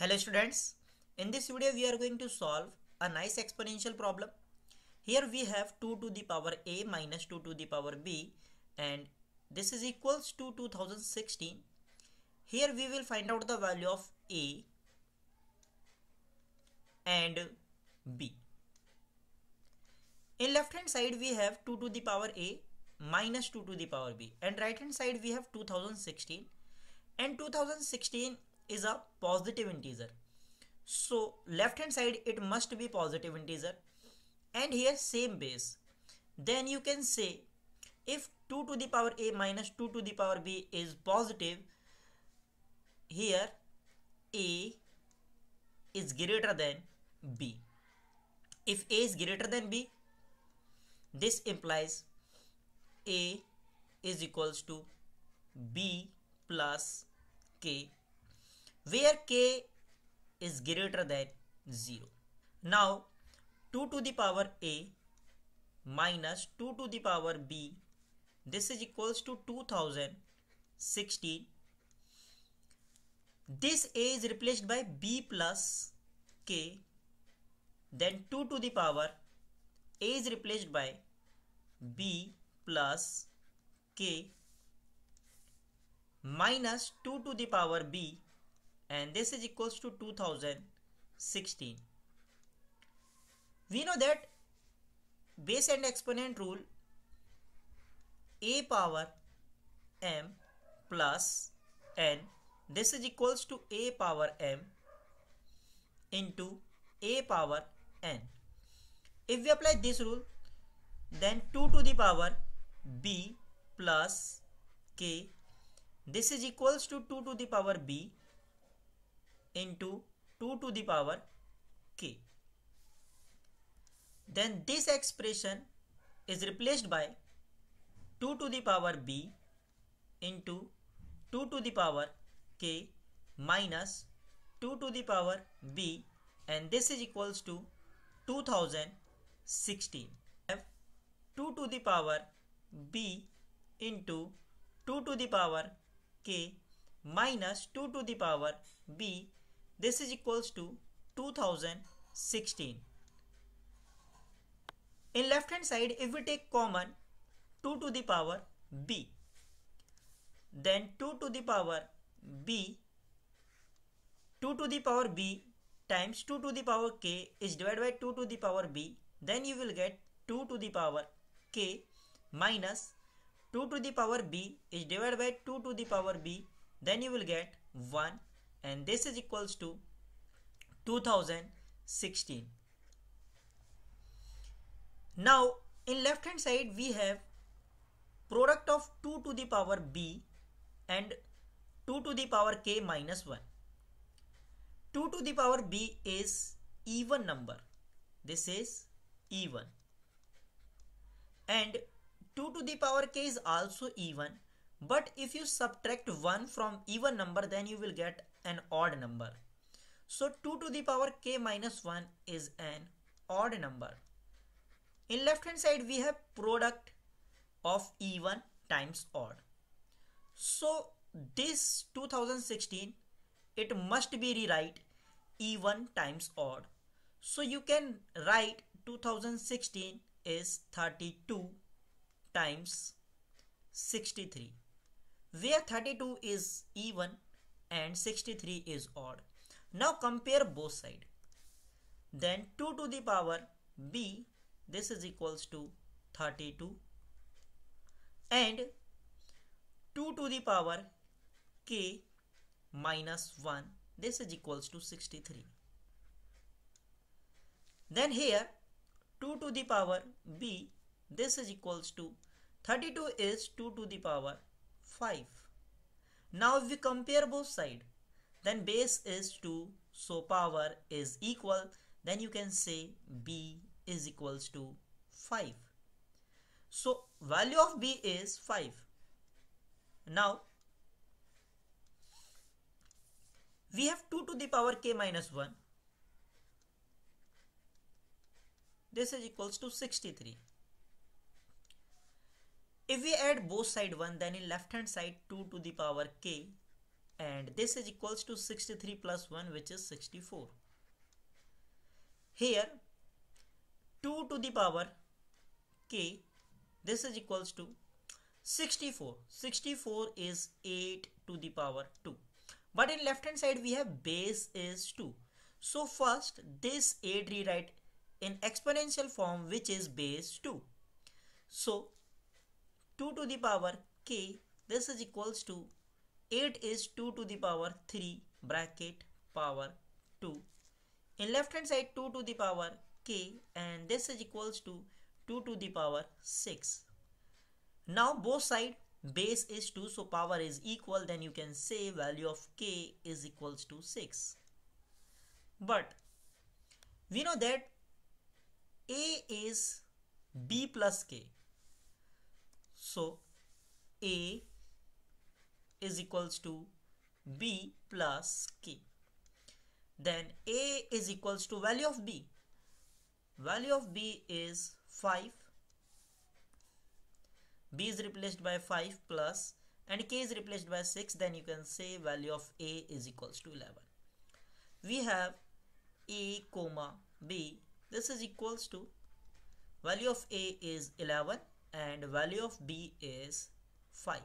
Hello students, in this video we are going to solve a nice exponential problem. Here we have 2 to the power a minus 2 to the power b, and this is equals to 2016. Here we will find out the value of a and b. In left hand side we have 2 to the power a minus 2 to the power b, and right hand side we have 2016, and 2016 is a positive integer. So left hand side it must be positive integer, and here same base. Then you can say if 2 to the power a minus 2 to the power b is positive, here a is greater than b. If a is greater than b, this implies a is equals to b plus k, where k is greater than 0. Now 2 to the power a minus 2 to the power b, this is equals to 2016. This a is replaced by b plus k. Then 2 to the power a is replaced by b plus k minus 2 to the power b, and this is equals to 2016. We know that base and exponent rule, a power m plus n, this is equals to a power m into a power n. If we apply this rule, then 2 to the power b plus k, this is equals to 2 to the power b into 2 to the power k. Then this expression is replaced by 2 to the power b into 2 to the power k minus 2 to the power b, and this is equals to 2016. 2 to the power b into 2 to the power k minus 2 to the power b, this is equals to 2016. In left hand side, if we take common 2 to the power b, then 2 to the power b, 2 to the power b times 2 to the power k is divided by 2 to the power b, then you will get 2 to the power k minus 2 to the power b is divided by 2 to the power b, then you will get 1, and this is equals to 2016. Now in left hand side we have product of 2 to the power b and 2 to the power k minus 1. 2 to the power b is even number, this is even, and 2 to the power k is also even, but if you subtract 1 from even number, then you will get an odd number. So 2 to the power k minus 1 is an odd number. In left hand side we have product of even times odd. So this 2016, it must be rewrite even times odd. So you can write 2016 is 32 times 63, where 32 is even and 63 is odd. Now compare both sides. Then 2 to the power b, this is equals to 32, and 2 to the power k minus 1, this is equals to 63. Then here 2 to the power b, this is equals to 32 is 2 to the power 5. Now if we compare both sides, then base is 2, so power is equal, then you can say b is equals to 5. So value of b is 5. Now we have 2 to the power k minus 1, this is equals to 63. If we add both side 1, then in left hand side 2 to the power k and this is equals to 63 plus 1, which is 64. Here 2 to the power k, this is equals to 64. 64 is 8 to the power 2. But in left hand side we have base is 2. So first this 8 rewrite in exponential form, which is base 2. So 2 to the power k, this is equals to 8 is 2 to the power 3 bracket power 2. In left hand side 2 to the power k, and this is equals to 2 to the power 6. Now both side base is 2, so power is equal, then you can say value of k is equals to 6. But we know that a is b plus k. So a is equals to b plus k. Then a is equals to value of b. Value of b is 5. B is replaced by 5 plus, and k is replaced by 6. Then you can say value of a is equals to 11. We have a comma b. This is equals to value of a is 11 and value of b is 5.